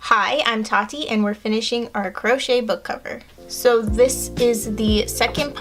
Hi, I'm Tati and we're finishing our crochet book cover. So this is the second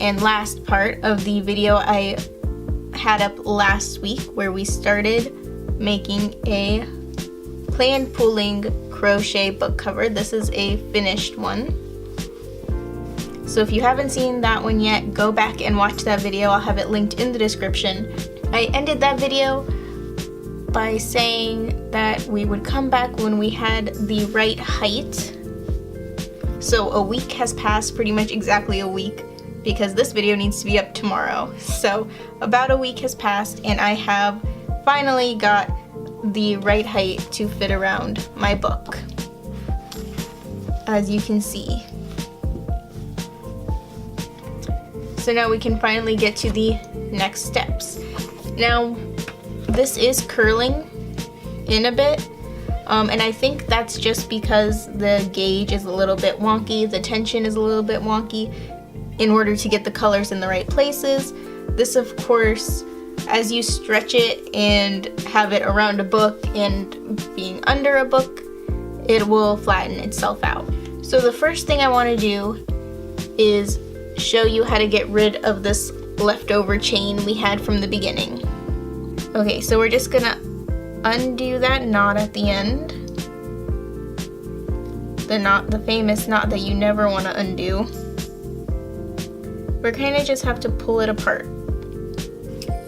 and last part of the video I had up last week where we started making a plan pulling crochet book cover. This is a finished one. So if you haven't seen that one yet, go back and watch that video. I'll have it linked in the description. I ended that video by saying that we would come back when we had the right height. So a week has passed, pretty much exactly a week, because this video needs to be up tomorrow. So about a week has passed and I have finally got the right height to fit around my book, as you can see. So now we can finally get to the next steps. Now, this is curling in a bit, and I think that's just because the gauge is a little bit wonky, the tension is a little bit wonky in order to get the colors in the right places. This, of course, as you stretch it and have it around a book and being under a book, it will flatten itself out. So the first thing I want to do is show you how to get rid of this leftover chain we had from the beginning. Okay, so we're just gonna undo that knot at the end. The famous knot that you never want to undo. We're kind of just have to pull it apart.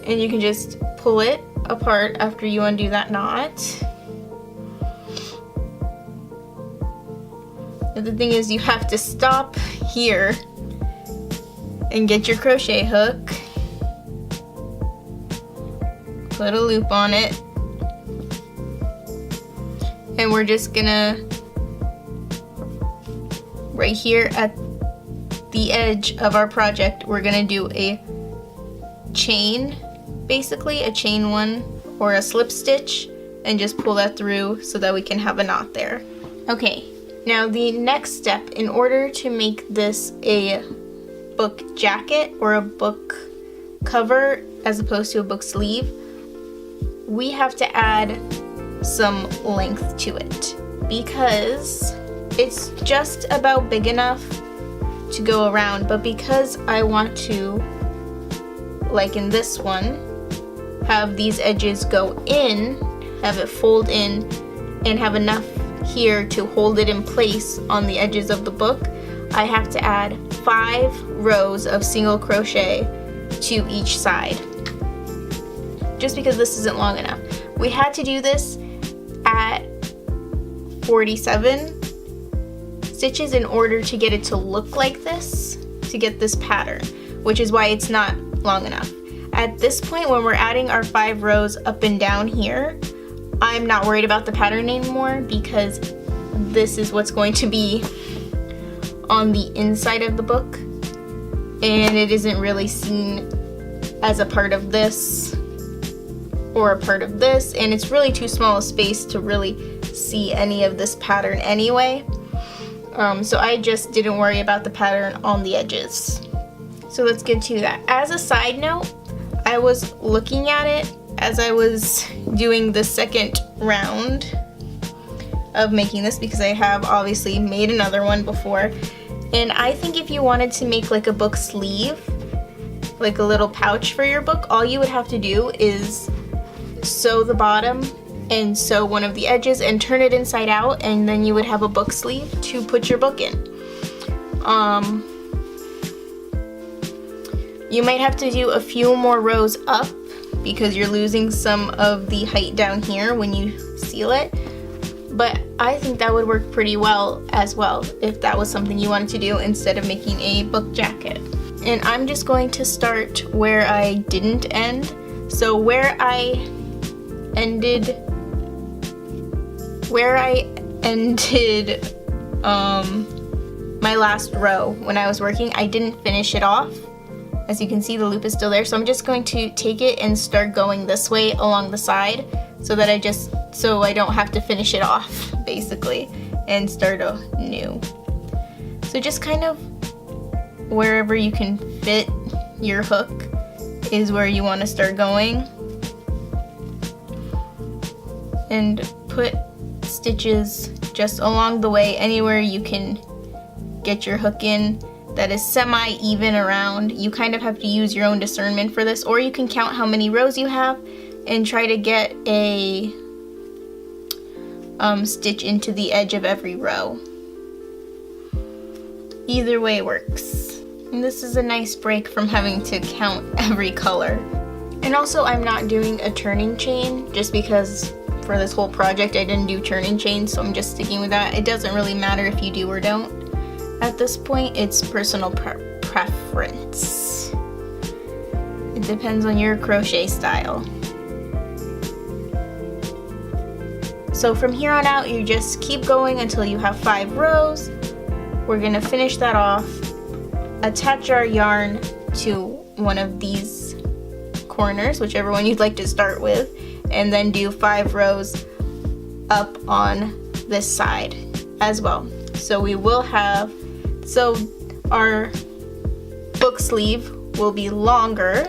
And you can just pull it apart after you undo that knot. And the thing is, you have to stop here and get your crochet hook. Put a loop on it, and we're just gonna, right here at the edge of our project, we're gonna do a chain, basically a chain one or a slip stitch, and just pull that through so that we can have a knot there. Okay, now the next step, in order to make this a book jacket or a book cover as opposed to a book sleeve, we have to add some length to it because it's just about big enough to go around, but because I want to, like in this one, have these edges go in, have it fold in, and have enough here to hold it in place on the edges of the book, I have to add 5 rows of single crochet to each side, just because this isn't long enough. We had to do this at 47 stitches in order to get it to look like this, to get this pattern, which is why it's not long enough. At this point, when we're adding our 5 rows up and down here, I'm not worried about the pattern anymore because this is what's going to be on the inside of the book, and it isn't really seen as a part of this or a part of this, and it's really too small a space to really see any of this pattern anyway. So I just didn't worry about the pattern on the edges. So let's get to that. As a side note, I was looking at it as I was doing the second round of making this, because I have obviously made another one before, and I think if you wanted to make like a book sleeve, like a little pouch for your book, all you would have to do is sew the bottom and sew one of the edges and turn it inside out, and then you would have a book sleeve to put your book in. You might have to do a few more rows up because you're losing some of the height down here when you seal it, but I think that would work pretty well as well if that was something you wanted to do instead of making a book jacket. And I'm just going to start where I didn't end. So where I ended my last row when I was working, I didn't finish it off. As you can see, the loop is still there, so I'm just going to take it and start going this way along the side so that I don't have to finish it off, basically, and start anew. So just kind of wherever you can fit your hook is where you want to start going. And put stitches just along the way, anywhere you can get your hook in that is semi-even around. You kind of have to use your own discernment for this, or you can count how many rows you have and try to get a stitch into the edge of every row. Either way works. And this is a nice break from having to count every color. And also, I'm not doing a turning chain just because for this whole project I didn't do turning chains, so I'm just sticking with that. It doesn't really matter if you do or don't. At this point, it's personal preference. It depends on your crochet style. So from here on out, you just keep going until you have 5 rows. We're gonna finish that off, attach our yarn to one of these corners, whichever one you'd like to start with, and then do 5 rows up on this side as well. So we will have, so our book sleeve will be longer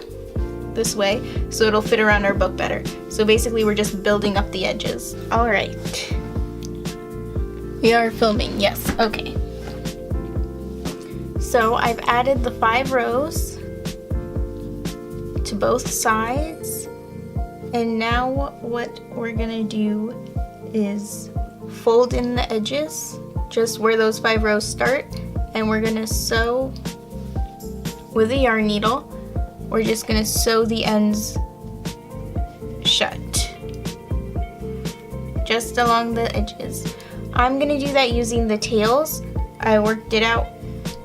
this way, so it'll fit around our book better. So basically we're just building up the edges. All right. We are filming, yes, okay. So I've added the 5 rows to both sides, and now what we're gonna do is fold in the edges just where those 5 rows start, and we're gonna sew with a yarn needle. We're just gonna sew the ends shut just along the edges. I'm gonna do that using the tails. I worked it out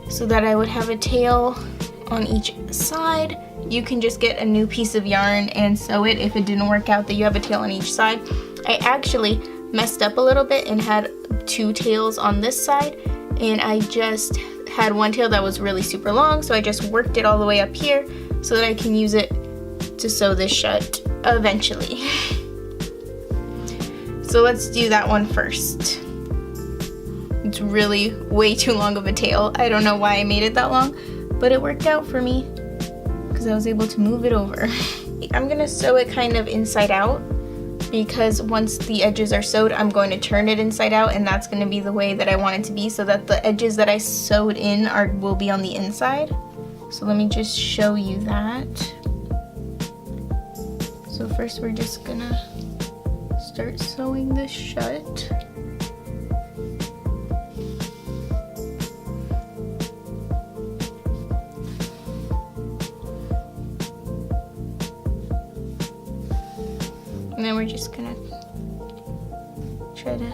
so that I would have a tail on each side. You can just get a new piece of yarn and sew it if it didn't work out that you have a tail on each side. I actually messed up a little bit and had 2 tails on this side, and I just had one tail that was really super long, so I just worked it all the way up here so that I can use it to sew this shut eventually. So let's do that one first. It's really way too long of a tail. I don't know why I made it that long, but it worked out for me because I was able to move it over. I'm gonna sew it kind of inside out, because once the edges are sewed, I'm going to turn it inside out, and that's gonna be the way that I want it to be, so that the edges that I sewed in will be on the inside. So let me just show you that. So first we're just gonna start sewing this shut. And then we're just gonna try to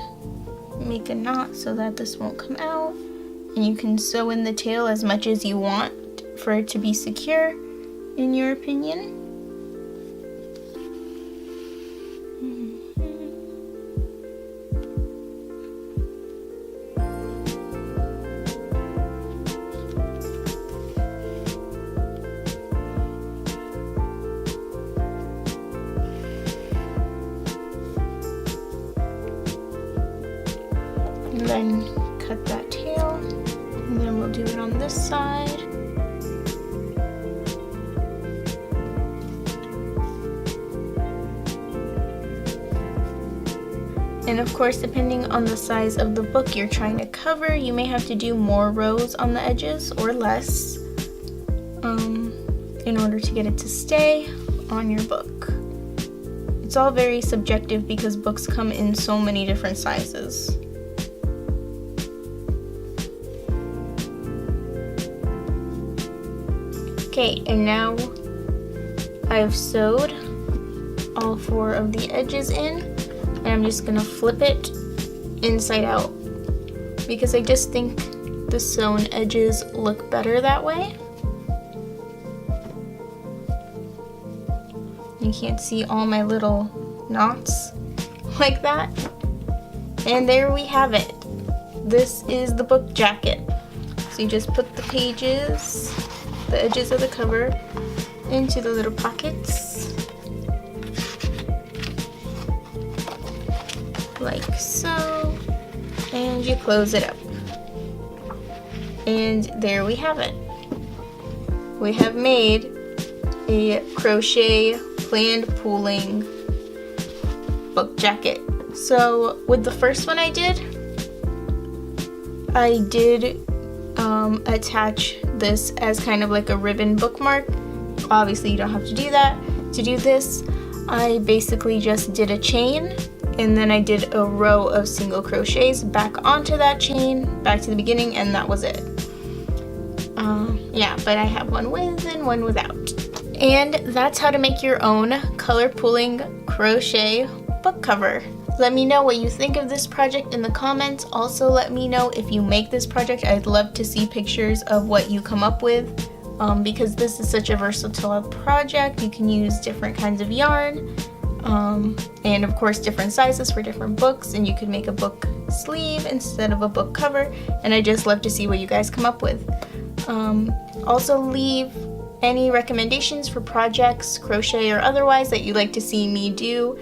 make a knot so that this won't come out. And you can sew in the tail as much as you want for it to be secure, in your opinion. And then cut that tail, and then we'll do it on this side. And of course, depending on the size of the book you're trying to cover, you may have to do more rows on the edges or less in order to get it to stay on your book. It's all very subjective because books come in so many different sizes. Okay, and now I've sewed all 4 of the edges in, and I'm just gonna flip it inside out because I just think the sewn edges look better that way. You can't see all my little knots like that. And there we have it. This is the book jacket. So you just put the pages, the edges of the cover, into the little pockets, like so, and you close it up. And there we have it. We have made a crochet planned pooling book jacket. So with the first one I did attach this as kind of like a ribbon bookmark. Obviously you don't have to do that. To do this, I basically just did a chain, and then I did a row of single crochets back onto that chain, back to the beginning, and that was it. Yeah, but I have one with and one without. And that's how to make your own color pooling crochet book cover. Let me know what you think of this project in the comments. Also, let me know if you make this project. I'd love to see pictures of what you come up with, because this is such a versatile project. You can use different kinds of yarn, and of course different sizes for different books, and you could make a book sleeve instead of a book cover, and I just love to see what you guys come up with. Also, leave any recommendations for projects, crochet or otherwise, that you'd like to see me do.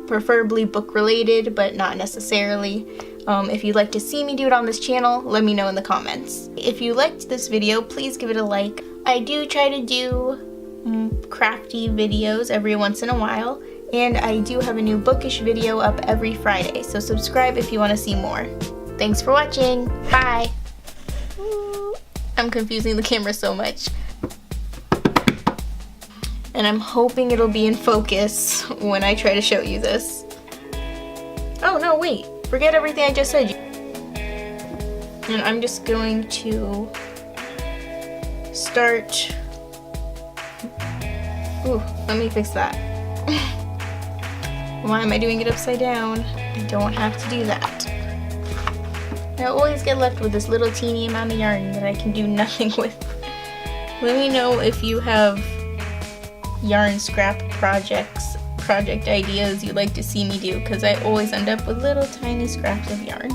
Preferably book related, but not necessarily. If you'd like to see me do it on this channel, let me know in the comments. If you liked this video, please give it a like. I do try to do crafty videos every once in a while, and I do have a new bookish video up every Friday, so subscribe if you want to see more. Thanks for watching. Bye! I'm confusing the camera so much. And I'm hoping it'll be in focus when I try to show you this. Oh no, wait. Forget everything I just said. And I'm just going to start... Ooh, let me fix that. Why am I doing it upside down? I don't have to do that. I always get left with this little teeny amount of yarn that I can do nothing with. Let me know if you have yarn scrap project ideas you'd like to see me do, because I always end up with little tiny scraps of yarn.